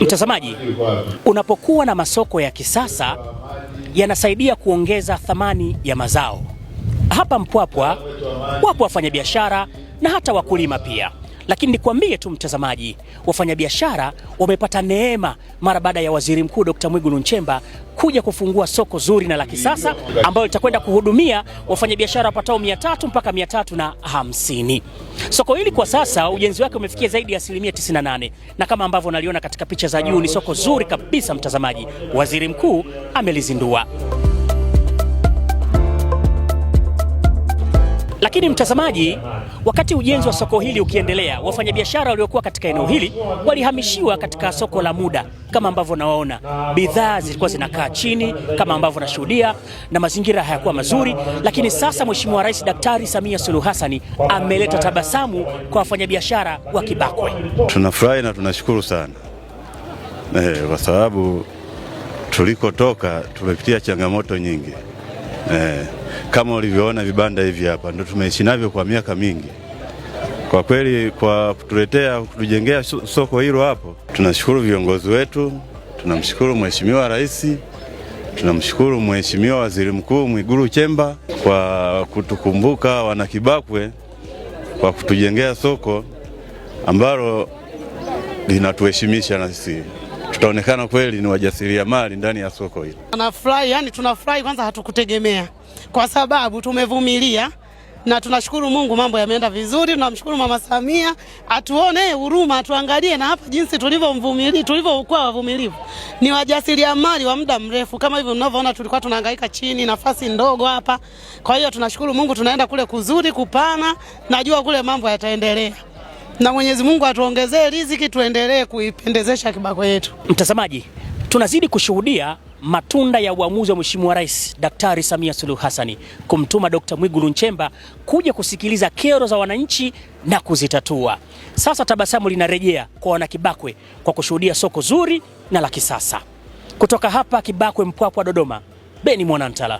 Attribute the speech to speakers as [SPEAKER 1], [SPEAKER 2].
[SPEAKER 1] Mtazamaji, unapokuwa na masoko ya kisasa yanasaidia kuongeza thamani ya mazao. Hapa Mpwapwa wapo wafanyabiashara na hata wakulima pia. Lakini nikwambie tu mtazamaji, wafanyabiashara wamepata neema mara baada ya Waziri Mkuu Dr. Mwigulu Nchemba kuja kufungua soko zuri na la kisasa ambalo litakwenda kuhudumia wafanyabiashara wapatao 300 mpaka 350. Soko hili kwa sasa ujenzi wake umefikia zaidi ya 98%, na kama ambavyo unaliona katika picha za juu ni soko zuri kabisa mtazamaji. Waziri Mkuu amelizindua. Lakini mtazamaji, wakati ujenzi wa soko hili ukiendelea, wafanyabiashara waliokuwa katika eneo hili walihamishiwa katika soko la muda. Kama ambavyo naona bidhaa zilikuwa zinakaa chini kama ambavyo nashuhudia, na mazingira hayakuwa mazuri, lakini sasa Mheshimiwa Rais Daktari Samia Suluhu Hassan ameleta tabasamu kwa wafanyabiashara wa Kibakwe.
[SPEAKER 2] Tunafurahi na tunashukuru sana kwa sababu tulikotoka tumepitia changamoto nyingi. Kama ulivyoona vibanda hivi hapa ndio tumeishi navyo kwa miaka mingi. Kwa kweli kwa kutujengea soko hilo hapo, tunashukuru viongozi wetu, tunamshukuru Mheshimiwa Rais, tunamshukuru Mheshimiwa Waziri Mkuu Mwigulu Nchemba kwa kutukumbuka wana Kibakwe, kwa kutujengea soko ambalo linatuheshimisha na sisi tutaonekana kweli ni wajasiriamali ndani ya soko hili.
[SPEAKER 3] Tunafurahi kwanza, hatukutegemea kwa sababu tumevumilia, na tunashukuru Mungu mambo yameenda vizuri. Tunamshukuru Mama Samia, atuone huruma, atuangalie na hapa jinsi tulivyokuwa wavumilivu. Ni wajasiriamali wa muda mrefu, kama hivyo mnavyoona tulikuwa tunahangaika chini, nafasi ndogo hapa. Kwa hiyo tunashukuru Mungu, tunaenda kule kuzuri kupana, najua kule mambo yataendelea. Na Mwenyezi Mungu atuongezee riziki, tuendelee kuipendezesha Kibakwe yetu.
[SPEAKER 1] Mtazamaji, tunazidi kushuhudia matunda ya uamuzi wa Mheshimiwa Rais Daktari Samia Suluhu Hassan kumtuma Dr. Mwigulu Nchemba kuja kusikiliza kero za wananchi na kuzitatua. Sasa tabasamu linarejea kwa wana Kibakwe kwa kushuhudia soko zuri na la kisasa. Kutoka hapa Kibakwe, Mpwapwa, Dodoma, Beni Mwanantala.